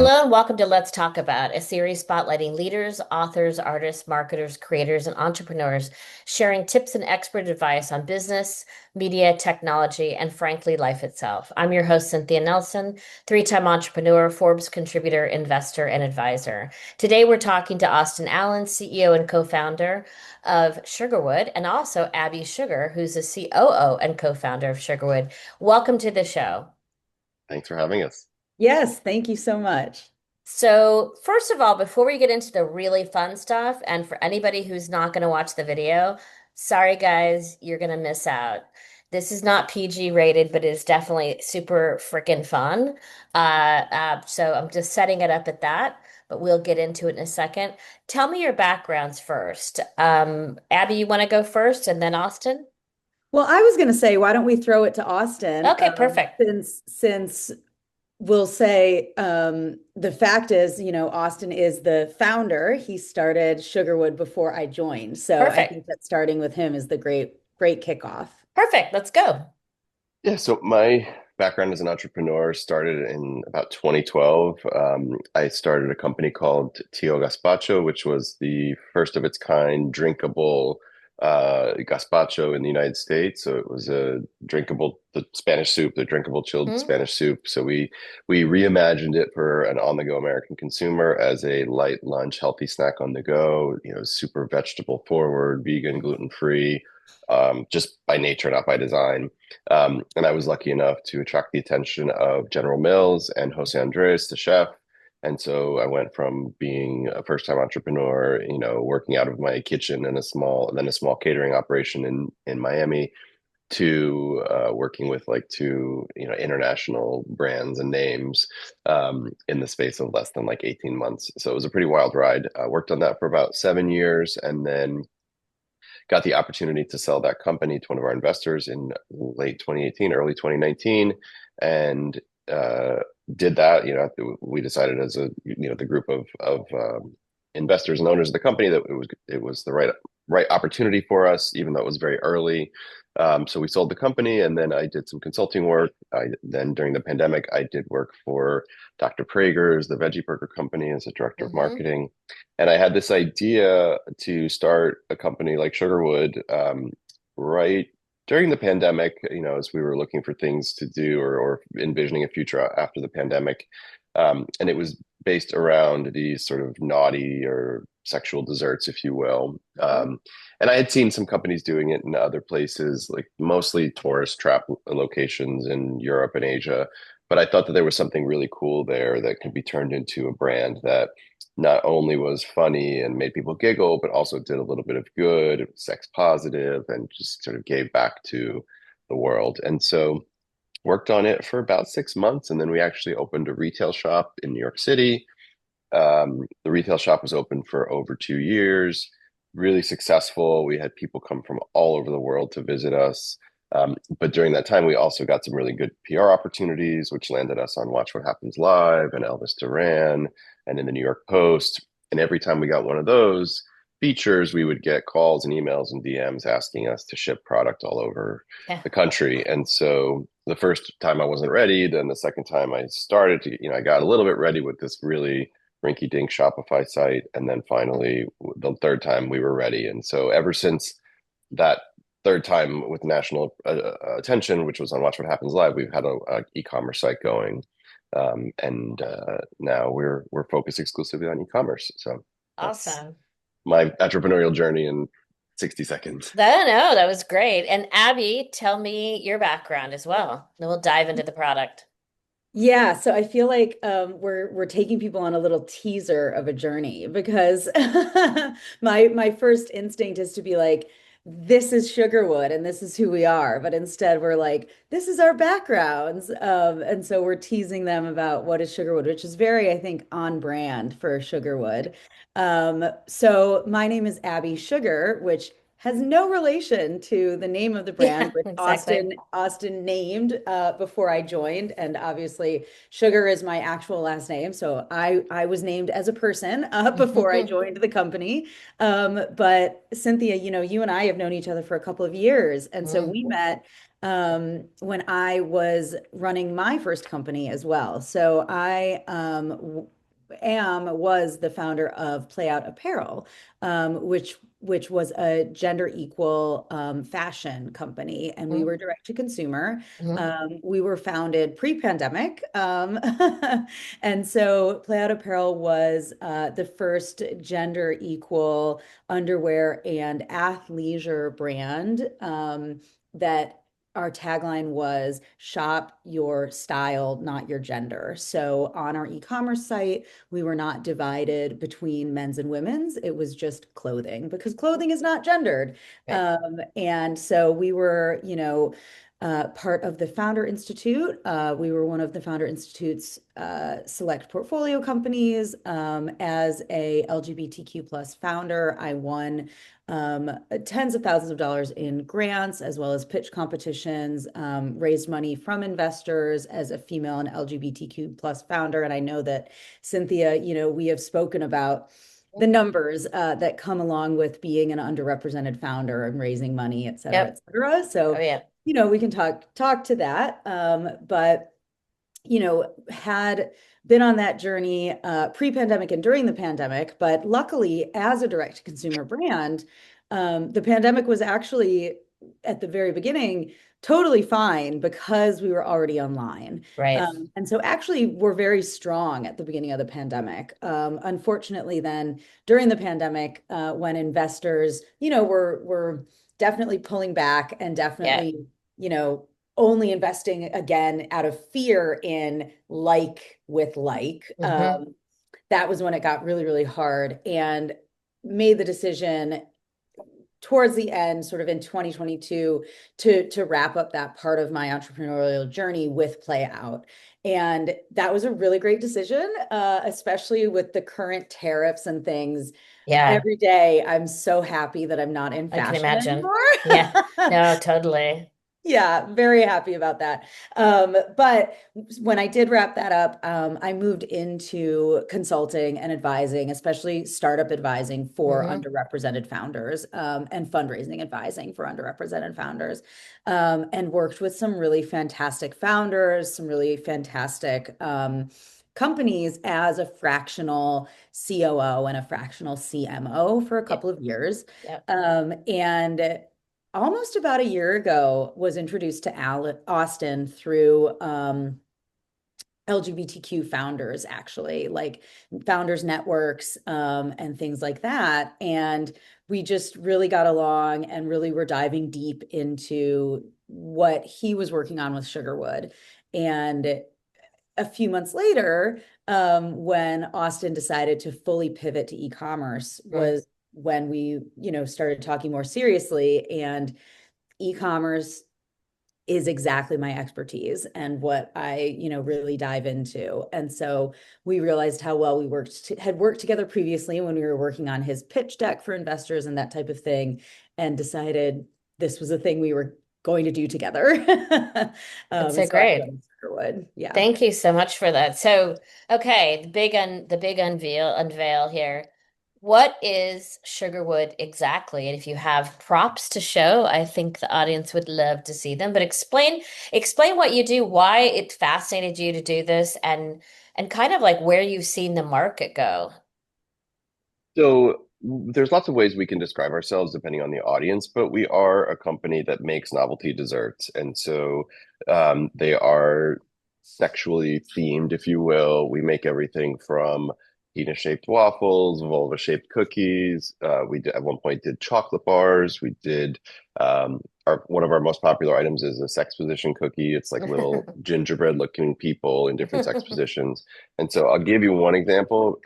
Hello and welcome to Let's Talk About, a series spotlighting leaders, authors, artists, marketers, creators, and entrepreneurs sharing tips and expert advice on business, media, technology, and frankly, life itself. I'm your host, Cynthia Nelson, three-time entrepreneur, Forbes contributor, investor, and advisor. Today, we're talking to Austin Allan, CEO and co-founder of Sugarwood, and also Abby Sugar, who's the COO and co-founder of Sugarwood. Welcome to the show. Thanks for having us. Yes, thank you so much. So, first of all, before we get into the really fun stuff, and for anybody who's not going to watch the video, sorry guys, you're going to miss out. This is not PG rated, but it is definitely super freaking fun. So I'm just setting it up at that, but we'll get into it in a second. Tell me your backgrounds first. Abby, you want to go first, and then Austin? Well, I was going to say, why don't we throw it to Austin? Okay, perfect. Since we'll say the fact is, Austin is the founder. He started Sugarwood before I joined, so I Perfect. think that starting with him is the great kickoff. Perfect. Let's go. Yeah, so my background as an entrepreneur started in about 2012. I started a company called Tio Gazpacho, which was the first of its kind drinkable gazpacho in the United States. So it was a drinkable, the Spanish soup, the drinkable chilled Hmm? Spanish soup. So we reimagined it for an on-the-go American consumer as a light lunch, healthy snack on the go. Super vegetable forward, vegan, gluten-free, just by nature, not by design. And I was lucky enough to attract the attention of General Mills and Jose Andres, the chef. And so I went from being a first-time entrepreneur, working out of my kitchen in a small catering operation in Miami, to working with like two, international brands and names in the space of less than like 18 months. So it was a pretty wild ride. I worked on that for about 7 years, and then got the opportunity to sell that company to one of our investors in late 2018, early 2019, and uh, did that. We decided as the group of investors and owners of the company that it was the right opportunity for us, even though it was very early. So we sold the company, and then I did some consulting work. Then during the pandemic, I did work for Dr. Prager's, the veggie burger company, as a director of Hmm. marketing. And I had this idea to start a company like Sugarwood right during the pandemic, as we were looking for things to do, or envisioning a future after the pandemic. And it was based around these sort of naughty or sexual desserts, if you will. And I had seen some companies doing it in other places, like mostly tourist trap locations in Europe and Asia. But I thought that there was something really cool there that could be turned into a brand that not only was funny and made people giggle, but also did a little bit of good, sex positive, and just sort of gave back to the world. And so worked on it for about 6 months, and then we actually opened a retail shop in New York City. The retail shop was open for over 2 years, really successful. We had people come from all over the world to visit us. But during that time, we also got some really good PR opportunities, which landed us on Watch What Happens Live and Elvis Duran and in the New York Post. And every time we got one of those features, we would get calls and emails and DMs asking us to ship product all over Yeah. the country. And so the first time I wasn't ready, then the second time I started to, I got a little bit ready with this really rinky dink Shopify site. And then finally, the third time we were ready. And so ever since that third time with national attention, which was on Watch What Happens Live, we've had a e-commerce site going. And now we're focused exclusively on e-commerce. So that's Awesome. my entrepreneurial journey in 60 seconds. No, that was great. And Abby, tell me your background as well. Then we'll dive into the product. Yeah, so I feel like we're taking people on a little teaser of a journey because my first instinct is to be like, this is Sugarwood and this is who we are, but instead we're like, this is our backgrounds, and so we're teasing them about what is Sugarwood, which is very, I think, on brand for Sugarwood. So my name is Abby Sugar, which has no relation to the name of the brand, Yeah, which exactly. Austin named before I joined, and obviously Sugar is my actual last name, so I was named as a person before I joined the company. But Cynthia, you and I have known each other for a couple of years, and so we Mm. met. when I was running my first company as well. So I was the founder of Play Out Apparel, which was a gender equal fashion company, and we Mhm. were direct to consumer. Mhm. We were founded pre-pandemic, and so Play Out Apparel was the first gender equal underwear and athleisure brand that our tagline was shop your style, not your gender. So on our e-commerce site, we were not divided between men's and women's. It was just clothing because clothing is not gendered. Right. And so we were, part of the Founder Institute. We were one of the Founder Institute's select portfolio companies. As a LGBTQ plus founder, I won tens of thousands of dollars in grants as well as pitch competitions, raised money from investors as a female and LGBTQ plus founder. And I know that Cynthia, we have spoken about the numbers that come along with being an underrepresented founder and raising money, et cetera, et Yep. cetera. Oh So, yeah. we can talk to that. But had been on that journey pre-pandemic and during the pandemic. But luckily, as a direct-to-consumer brand, the pandemic was actually at the very beginning totally fine because we were already online. Right. And so actually we're very strong at the beginning of the pandemic. Unfortunately, then during the pandemic, when investors, were definitely pulling back and Yeah. definitely, only investing again out of fear in like with like. Hmm. That was when it got really, really hard and made the decision towards the end, sort of in 2022, to wrap up that part of my entrepreneurial journey with Play Out. And that was a really great decision, especially with the current tariffs and things. Yeah. Every day, I'm so happy that I'm not in I can fashion imagine. Yeah. anymore. No, totally. Yeah, very happy about that. But when I did wrap that up, I moved into consulting and advising, especially startup advising for Hmm. underrepresented founders, and fundraising advising for underrepresented founders, and worked with some really fantastic founders, some really fantastic companies as a fractional COO and a fractional CMO for a Yep. couple of years. Yep. And almost about a year ago was introduced to Austin through LGBTQ founders, actually, like founders networks, and things like that. And we just really got along and really were diving deep into what he was working on with Sugarwood. And a few months later, when Austin decided to fully pivot to e-commerce, Mm. was when we, started talking more seriously. And e-commerce is exactly my expertise and what I, really dive into. And so we realized how well we had worked together previously when we were working on his pitch deck for investors and that type of thing, and decided this was a thing we were going to do together. That's And so so I great. joined Cedarwood. Yeah. Thank you so much for that. So, okay, the big unveil here. What is Sugarwood exactly? And if you have props to show, I think the audience would love to see them. But explain what you do, why it fascinated you to do this, and kind of like where you've seen the market go. So there's lots of ways we can describe ourselves depending on the audience, but we are a company that makes novelty desserts. And so they are sexually themed, if you will. We make everything from penis-shaped waffles, vulva-shaped cookies. At one point did chocolate bars. We did one of our most popular items is a sex position cookie. It's like little gingerbread-looking people in different sex positions. And so I'll give you one example.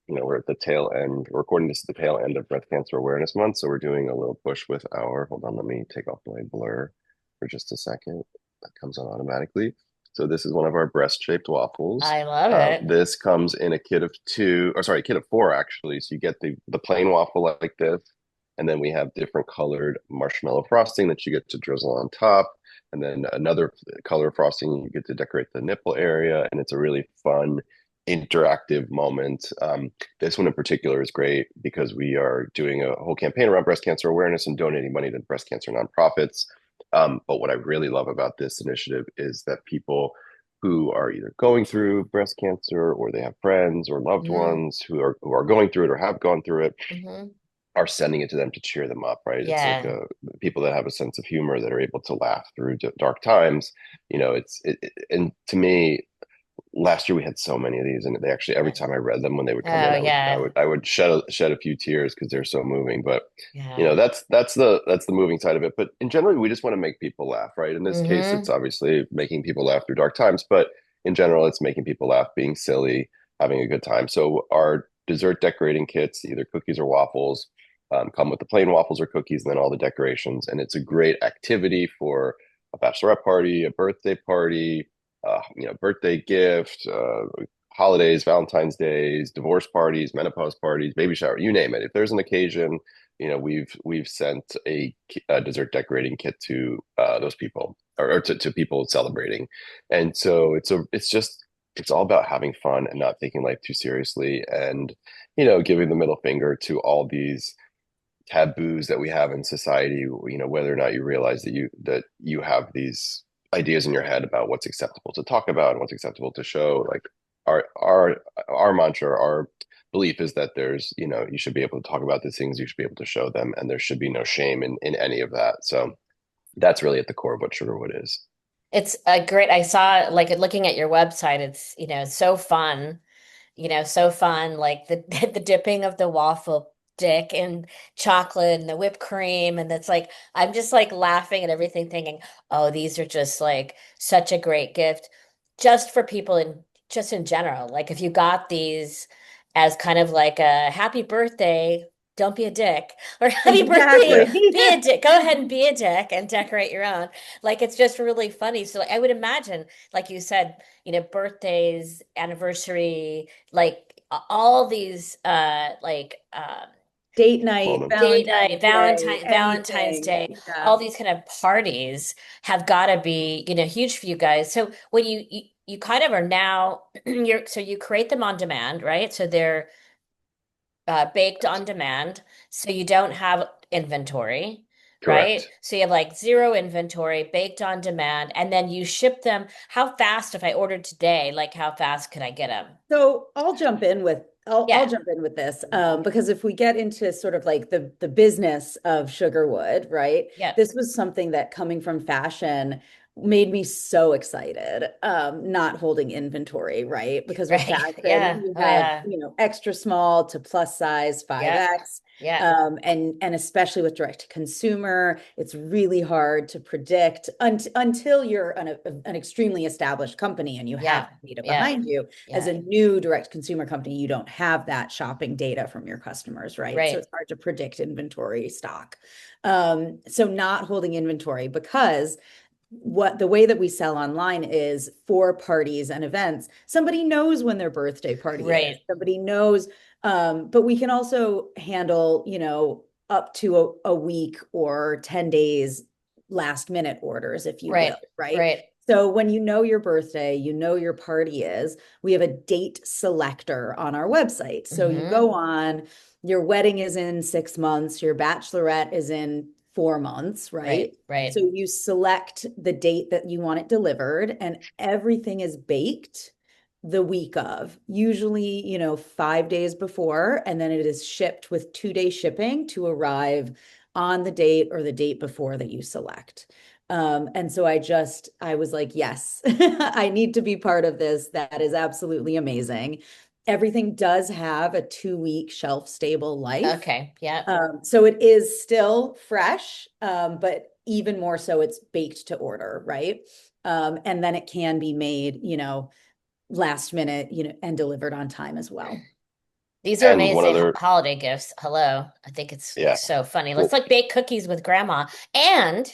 We're at the tail end, we're recording this at the tail end of Breast Cancer Awareness Month. So we're doing a little push with hold on, let me take off my blur for just a second. That comes on automatically. So this is one of our breast-shaped waffles. I love it. This comes in a kit of two, or sorry, a kit of four actually. So you get the plain waffle like this, and then we have different colored marshmallow frosting that you get to drizzle on top, and then another color frosting you get to decorate the nipple area, and it's a really fun interactive moment. This one in particular is great because we are doing a whole campaign around breast cancer awareness and donating money to breast cancer nonprofits. But what I really love about this initiative is that people who are either going through breast cancer, or they have friends or loved Hmm. ones who are going through it or have gone through it, Hmm. are sending it to them to cheer them up, right? It's like Yeah. people that have a sense of humor, that are able to laugh through dark times. And to me, last year we had so many of these, and they actually, every Yeah. time I read them when they would come in, Oh, I would I yeah. would I would shed a few tears because they're so moving. But Yeah. that's the moving side of it. But in general, we just want to make people laugh, right? In this case, it's Hmm. obviously making people laugh through dark times, but in general, it's making people laugh, being silly, having a good time. So our dessert decorating kits, either cookies or waffles, come with the plain waffles or cookies, and then all the decorations. And it's a great activity for a bachelorette party, a birthday party, birthday gift, holidays, Valentine's days, divorce parties, menopause parties, baby shower, you name it. If there's an occasion, we've sent a dessert decorating kit to those people, or to people celebrating. And so it's all about having fun and not taking life too seriously, and giving the middle finger to all these taboos that we have in society, whether or not you realize that you have these ideas in your head about what's acceptable to talk about and what's acceptable to show. Like our mantra, our belief is that you should be able to talk about these things, you should be able to show them, and there should be no shame in any of that. So that's really at the core of what Sugarwood is. It's a great, I saw like looking at your website, it's, so fun, so fun, like the the dipping of the waffle dick in chocolate and the whipped cream. And it's like, I'm just like laughing at everything, thinking, oh, these are just like such a great gift just for people just in general. Like if you got these as kind of like a happy birthday, don't be a dick, or happy birthday, Yeah. Exactly. be a dick. Go ahead and be a dick and decorate your own. Like it's just really funny. So like, I would imagine, like you said, birthdays, anniversary, like all these Date night, Moments. date night, Valentine's Day, Valentine's anything. Day, Yeah. all these kind of parties have got to be, huge for you guys. So when you kind of are now, so you create them on demand, right? So they're baked on demand, so you don't have inventory, right? Correct. So you have like zero inventory, baked on demand, and then you ship them. How fast, if I ordered today, like how fast could I get them? So I'll Yeah, jump in with this because if we get into sort of like the business of Sugarwood, right? yeah, This was something that coming from fashion made me so excited. Not holding inventory, right? Because with right. fashion, Yeah. you Oh have, yeah. extra small to plus size Yeah. 5X. Yeah. And especially with direct to consumer, it's really hard to predict until you're an extremely established company and you have Yeah. data Yeah. behind you. As Yeah. a new direct consumer company, you don't have that shopping data from your customers, right? So Right. it's hard to predict inventory stock. So not holding inventory, because what the way that we sell online is for parties and events. Somebody knows when their birthday party is. Right. Somebody knows, but we can also handle, up to a week or 10 days last minute orders, if you will, Right. right? Right. So when you know your birthday, you know your party is, we have a date selector on our website. So you Hmm. go on, your wedding is in 6 months, your bachelorette is in 4 months, right? Right. Right. So you select the date that you want it delivered, and everything is baked the week of, usually, 5 days before, and then it is shipped with 2 day shipping to arrive on the date or the date before that you select. And so I was like, yes, I need to be part of this. That is absolutely amazing. Everything does have a 2 week shelf stable life. Okay. Yeah. So it is still fresh, but even more so, it's baked to order, right? And then it can be made, last minute, and delivered on time as well. These are And one amazing other, holiday gifts. Hello. I think it's yeah. so funny. Let's Well, like bake cookies with grandma. And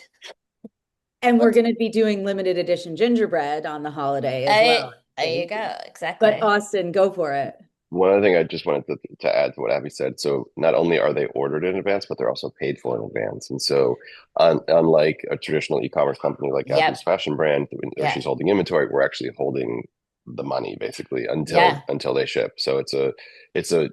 And we're let's, going to be doing limited edition gingerbread on the holiday as well, I there you think. go. But Exactly. Austin, go for it. one other thing I just wanted to add to what Abby said. So not only are they ordered in advance, but they're also paid for in advance. And so, unlike a traditional e-commerce company like Abby's Yep. fashion brand, where Yeah. she's holding inventory, we're actually holding the money basically until Yeah. until they ship. So it's a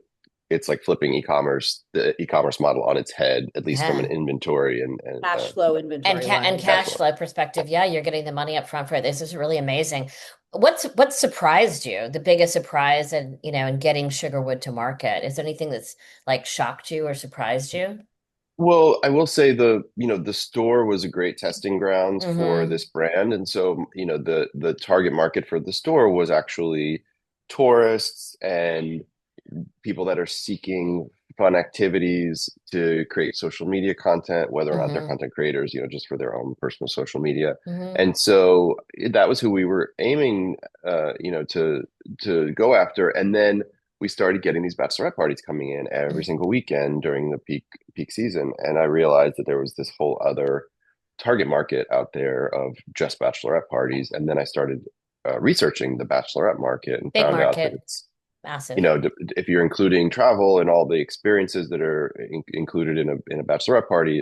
it's like flipping the e-commerce model on its head, at least from an Yeah. inventory Cash flow And inventory and wise. cash cash flow. flow perspective, yeah, you're getting the money up front for it. This is really amazing. What's surprised you? The biggest surprise in, in getting Sugarwood to market? Is there anything that's like shocked you or surprised you? Well, I will say the store was a great testing grounds for Mm-hmm. this brand. And so, the target market for the store was actually tourists and people that are seeking fun activities to create social media content, whether or not they're Mm-hmm. content creators, just for their own personal social media. Mm-hmm. And so that was who we were aiming, to go after. And then we started getting these bachelorette parties coming in every single weekend during the peak season, and I realized that there was this whole other target market out there of just bachelorette parties. And then I started researching the bachelorette market and Big found out that market, it's massive. if you're including travel and all the experiences that are included in a bachelorette party,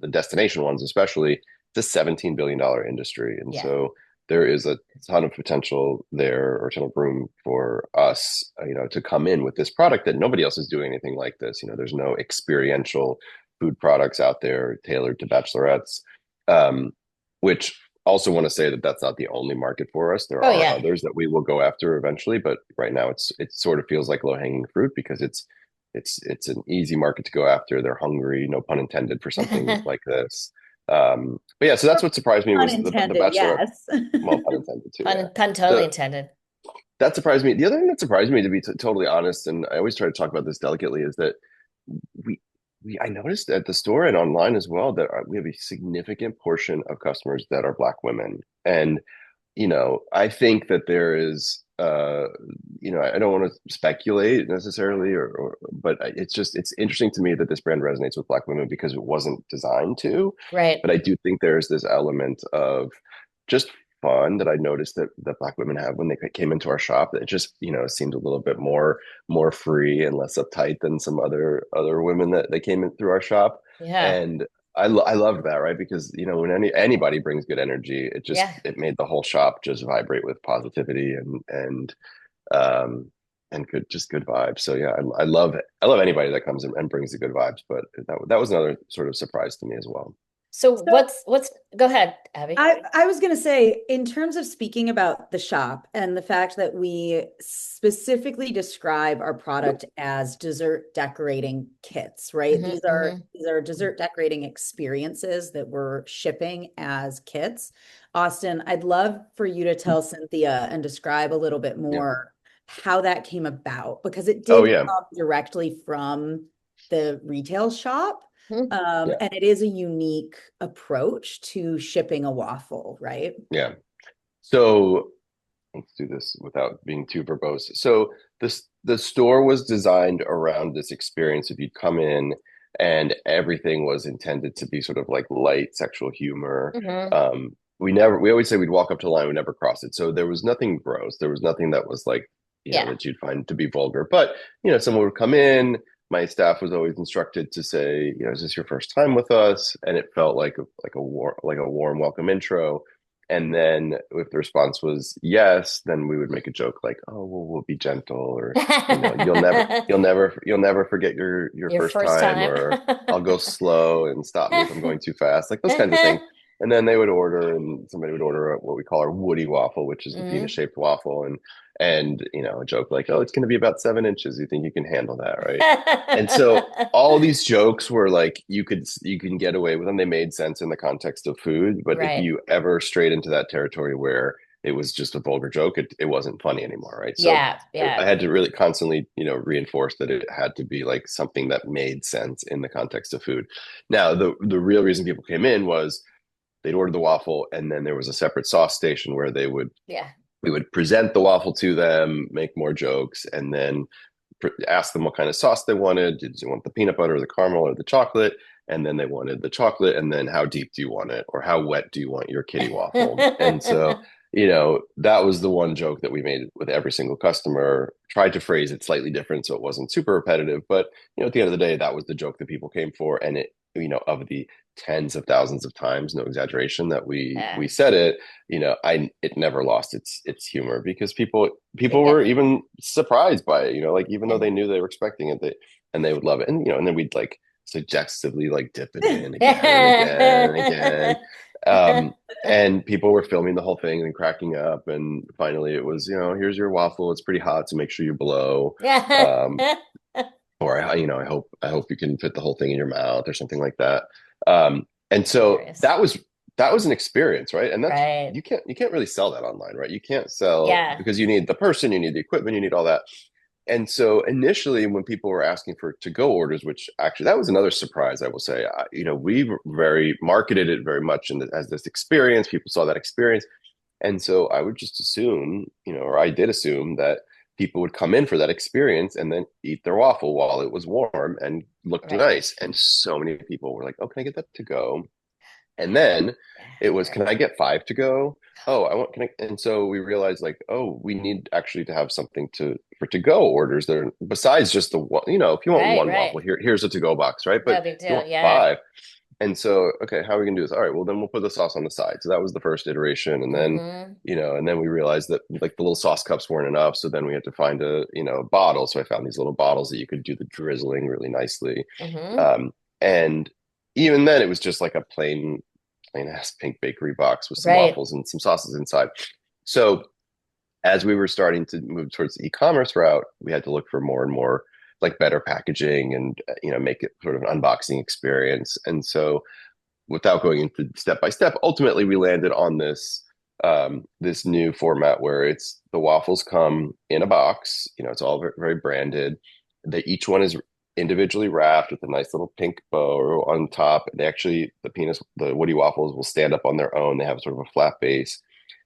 the destination ones especially, it's a $17 billion industry, and Yeah. so there is a ton of potential there, or a ton of room for us, to come in with this product that nobody else is doing anything like this. There's no experiential food products out there tailored to bachelorettes, um, which also want to say that that's not the only market for us. There Oh are yeah. others that we will go after eventually, but right now it sort of feels like low hanging fruit because it's an easy market to go after. They're hungry, no pun intended, for something like this. But yeah, so that's what surprised me was the Unintended, Bachelor. yes. Well, pun intended too. Yeah, Pun totally the intended. that surprised me. The other thing that surprised me, to be totally honest, and I always try to talk about this delicately, is that we I noticed at the store and online as well that we have a significant portion of customers that are Black women. And I think that there is, I don't want to speculate necessarily, but it's interesting to me that this brand resonates with Black women because it wasn't designed to. Right. But I do think there's this element of just fun that I noticed that Black women have when they came into our shop. That it just, seemed a little bit more free and less uptight than some other women that came in through our shop. Yeah. And I loved that, right? Because when anybody brings good energy, Yeah. it made the whole shop just vibrate with positivity um and good vibes. So yeah, I love anybody that comes in and brings the good vibes. But that was another sort of surprise to me as well. So So what's go ahead, Abby. I was going to say, in terms of speaking about the shop and the fact that we specifically describe our product as dessert decorating kits, right? Hmm. Hmm. These are dessert decorating experiences that we're shipping as kits. Austin, I'd love for you to tell Cynthia and describe a little bit Yeah. more how that came about, because it Oh did yeah. come directly from the retail shop. Yeah. And it is a unique approach to shipping a waffle, right? Yeah. So let's do this without being too verbose. So the store was designed around this experience. If you'd come in and everything was intended to be sort of like light sexual humor. Hmm. We always say we'd walk up to the line, we never cross it. So there was nothing gross. There was nothing that was like, Yeah. that you'd find to be vulgar. But, someone would come in. My staff was always instructed to say, is this your first time with us? And it felt like a warm welcome intro. And then if the response was yes, then we would make a joke like, "Oh, well, we'll be gentle," or you'll never forget your Your first first time," time. or "I'll go slow and stop me if I'm going too fast," like those kinds of things. And then they would order, and somebody would order what we call our Woody waffle, which is the penis Mhm. shaped waffle, and a joke like, "Oh, it's going to be about 7 inches. You think you can handle that, right?" And so all these jokes were like you can get away with them. They made sense in the context of food, but if Right. you ever strayed into that territory where it was just a vulgar joke, it wasn't funny anymore, right? So Yeah, I yeah. had to really constantly, reinforce that it had to be like something that made sense in the context of food. Now, the real reason people came in was they'd order the waffle, and then there was a separate sauce station where Yeah. we would present the waffle to them, make more jokes, and then ask them what kind of sauce they wanted. Did you want the peanut butter or the caramel or the chocolate? And then they wanted the chocolate. And then how deep do you want it? Or how wet do you want your kitty waffle? And so, that was the one joke that we made with every single customer, tried to phrase it slightly different so it wasn't super repetitive. But, at the end of the day, that was the joke that people came for. And of the tens of thousands of times, no exaggeration, that we Yeah. said it, it never lost its humor, because people Yeah. were even surprised by it, like even though Yeah. they knew they were expecting it, they would love it. And then we'd like suggestively like dip it in again and again and again. Um, and people were filming the whole thing and cracking up. And finally it was, here's your waffle. It's pretty hot, so make sure you blow. Yeah. Um, or I hope you can fit the whole thing in your mouth or something like that. And so Hilarious. that was an experience, right? And that's Right. you can't really sell that online, right? You can't sell, Yeah. because you need the person, you need the equipment, you need all that. And so initially, when people were asking for to-go orders, which actually that was another surprise, I will say, we very marketed it very much as this experience. People saw that experience, and so I would just assume, or I did assume, that people would come in for that experience and then eat their waffle while it was warm and looked Right. nice. And so many people were like, "Oh, can I get that to go?" And then Yeah, it was, right. "Can I get five to go?" Oh, can I? And so we realized, like, oh, we need actually to have something for to go orders that are besides just the one. If you want Right, one waffle, right. here's a to go box, right? But No if big you deal. want Yeah. five, and so, okay, how are we gonna do this? All right, well then we'll put the sauce on the side. So that was the first iteration, and then Mm-hmm. and then we realized that like the little sauce cups weren't enough. So then we had to find a bottle. So I found these little bottles that you could do the drizzling really nicely. Mm-hmm. And even then, it was just like a plain ass pink bakery box with some Right. waffles and some sauces inside. So as we were starting to move towards the e-commerce route, we had to look for more and more like better packaging and make it sort of an unboxing experience. And so without going into step by step, ultimately we landed on this new format where it's the waffles come in a box. It's all very, very branded. That each one is individually wrapped with a nice little pink bow on top. The Woody waffles will stand up on their own. They have sort of a flat base.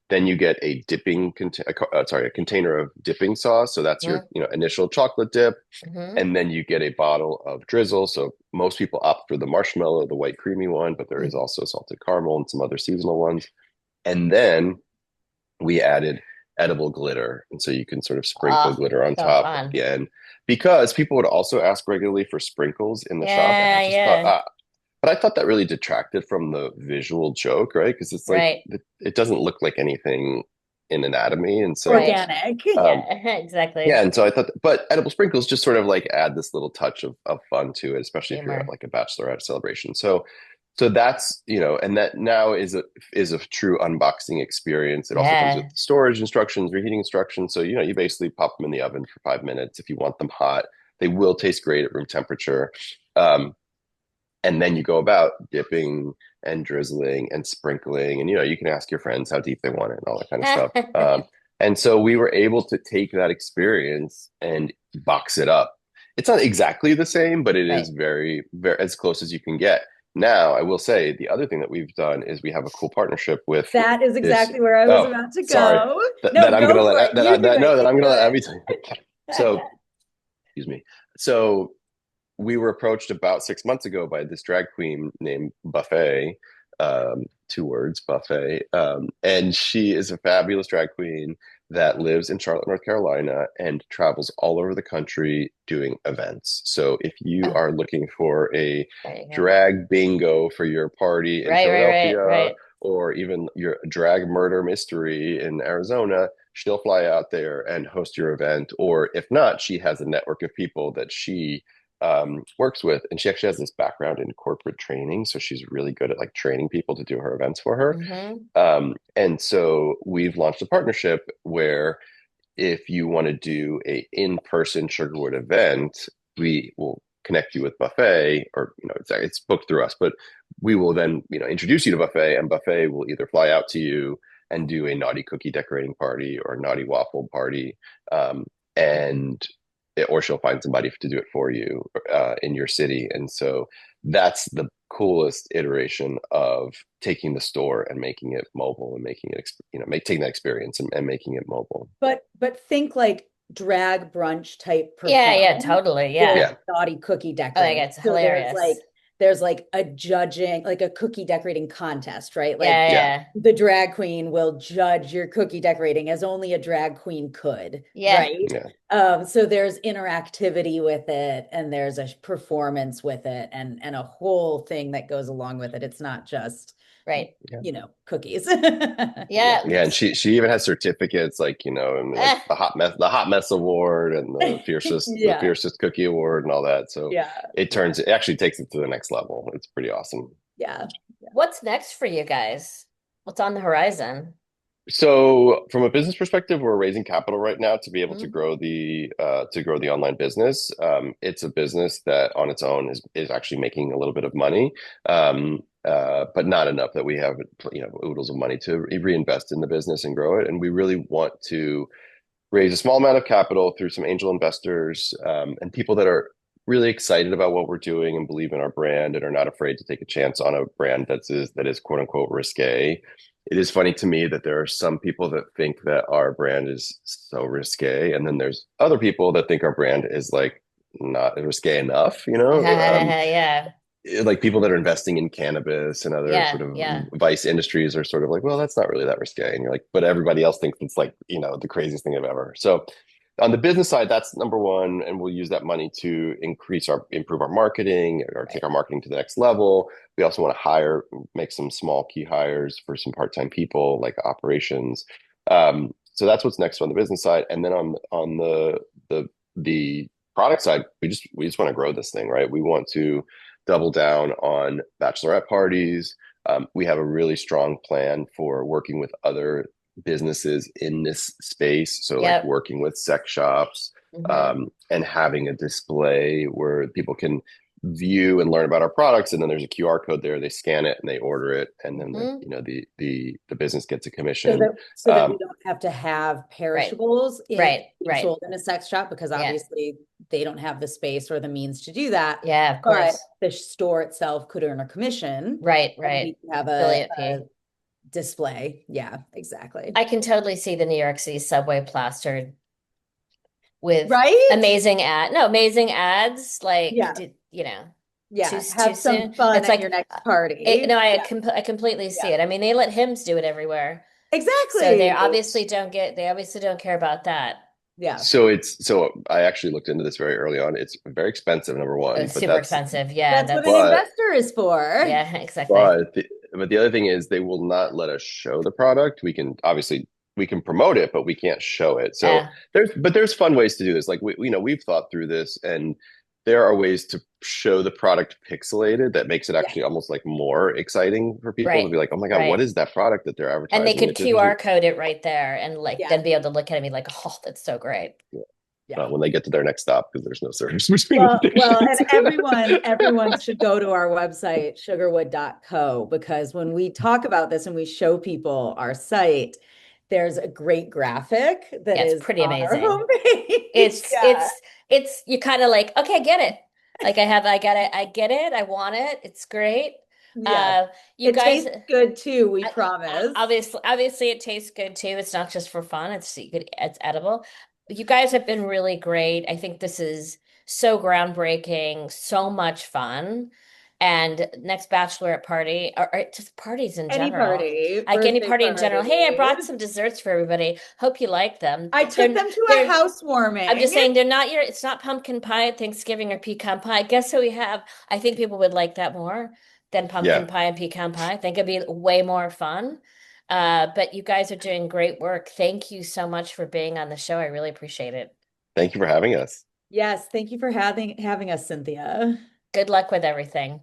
Then you get a container of dipping sauce. So that's your, initial chocolate dip. Mm-hmm. And then you get a bottle of drizzle. So most people opt for the marshmallow, the white creamy one, but there is also salted caramel and some other seasonal ones. And then we added edible glitter. And so you can sort of sprinkle Oh, glitter on so top at fun. the end, because people would also ask regularly for sprinkles in the shop. And I Yeah, just thought, yeah. but I thought that really detracted from the visual joke, right? Because it's like, Right. it doesn't look like anything in anatomy. And so, Right. Organic. um, Yeah, yeah, exactly. and so I thought, but edible sprinkles just sort of like add this little touch of fun to it, especially if you're at Humor. like a bachelorette celebration. So that's, and that now is a true unboxing experience. It also comes with Yeah. storage instructions, reheating instructions. So, you basically pop them in the oven for 5 minutes if you want them hot. They will taste great at room temperature. Um, and then you go about dipping and drizzling and sprinkling, and you can ask your friends how deep they want it and all that kind of stuff. And so we were able to take that experience and box it up. It's not exactly the same, but it is Right. very, very as close as you can get. Now I will say the other thing that we've done is we have a cool partnership with That is this. exactly where I was Oh, about to sorry, go. that, No, that I'm gonna go for let it. You do it. that You I'm gonna do let it. Abby tell you. So excuse me. So we were approached about 6 months ago by this drag queen named Buffet, 2 words, Buffet. And she is a fabulous drag queen that lives in Charlotte, North Carolina, and travels all over the country doing events. So if you Oh, are looking for a there you go. drag bingo for your party in Right, right, right, Philadelphia, right. or even your drag murder mystery in Arizona, she'll fly out there and host your event. Or if not, she has a network of people that she works with, and she actually has this background in corporate training, so she's really good at like training people to do her events for her. Mm-hmm. And so we've launched a partnership where if you want to do a in-person Sugarwood event, we will connect you with Buffet, or it's booked through us, but we will then introduce you to Buffet, and Buffet will either fly out to you and do a naughty cookie decorating party or a naughty waffle party, um, and or she'll find somebody to do it for you in your city. And so that's the coolest iteration of taking the store and making it mobile, and making it taking that experience and making it mobile. But think like drag brunch type Yeah, yeah, performance totally. with Yeah. Yeah. naughty cookie Oh my decorating. God, it's So there's like hilarious. there's like a judging, like a cookie decorating contest, right? Like Yeah, Yeah. yeah, the drag queen will judge your cookie decorating as only a drag queen could, yeah, right? Yeah. So there's interactivity with it, and there's a performance with it, and a whole thing that goes along with it. It's not just, right. cookies. Yeah, Yeah, yeah, and she even has certificates like and like eh, the hot mess award and the Yeah, fiercest cookie award and all that. So yeah, yeah, it actually takes it to the next level. It's pretty awesome. yeah, what's next for you guys? What's on the horizon? So from a business perspective, we're raising capital right now to be able Mhm. to grow the online business. It's a business that on its own is actually making a little bit of money, but not enough that we have oodles of money to reinvest in the business and grow it. And we really want to raise a small amount of capital through some angel investors and people that are really excited about what we're doing and believe in our brand and are not afraid to take a chance on a brand that is quote unquote risque. It is funny to me that there are some people that think that our brand is so risque, and then there's other people that think our brand is like not risque enough, Yeah, like people that are investing in cannabis and other yeah, sort of yeah, vice industries are sort of like, well, that's not really that risque. And you're like, but everybody else thinks it's like, the craziest thing I've ever. So on the business side, that's number one. And we'll use that money to improve our marketing or take right. our marketing to the next level. We also want to make some small key hires for some part-time people like operations. So that's what's next on the business side. And then on the product side, we just want to grow this thing, right? We want to double down on bachelorette parties. We have a really strong plan for working with other businesses in this space. So, like Yep. working with sex shops Hmm. and having a display where people can view and learn about our products. And then there's a QR code there. They scan it and they order it, and then Hmm. the business gets a so commission. that so that we Um, don't have to have Right, perishables in right, being right. sold in a sex shop, because Yeah, obviously they don't have the space or the means to do that. yeah, of But course. the store itself could earn a commission, Right, and right. we can have Affiliate a fee. display. Yeah, exactly. I can totally see the New York City subway plastered with Right? amazing ads. Like, Yeah, did too yeah. too Have soon? some fun It's at your like, next party. no, Yeah, I completely see yeah. it. I mean, they let Hims do it everywhere, so Exactly. they obviously don't care about that. Yeah. so I actually looked into this very early on. It's very expensive, number one, It's super expensive. Yeah, That's what an that's but investor is for. yeah, exactly. but the other thing is they will not let us show the product. We can promote it, but we can't show it. So Yeah, there's fun ways to do this. Like we've thought through this, and there are ways to show the product pixelated that makes it Yeah. actually almost like more exciting for people to right, be like, oh my God, what right. is that product that they're And they advertising? could QR code it right there, and like Yeah. then be able to look at it and be like, oh, that's so great. Yeah. when they get to their next stop because there's no service between Well, and stations. everyone should go to our website, sugarwood.co, because when we talk about this and we show people our site, there's a great graphic that Yeah, it's is pretty on our amazing. homepage. It's Yeah. it's it's you kind of like, okay, I get it. Like I got it, I get it, I want it. It's great. Yeah. Uh, you It guys, tastes good too, we promise. obviously it tastes good too. It's not just for fun. It's edible. You guys have been really great. I think this is so groundbreaking, so much fun. And next bachelorette party, or just parties in Any general, party, like any birthday party in general. Hey, I party. brought some desserts for everybody. Hope you like them. I took them to a I'm just housewarming. saying it's not pumpkin pie at Thanksgiving or pecan pie. Guess who we have? I think people would like that more than pumpkin Yeah. pie and pecan pie. I think it'd be way more fun. But you guys are doing great work. Thank you so much for being on the show. I really appreciate it. Thank you for having us. Yes, thank you for having us, Cynthia. Good luck with everything.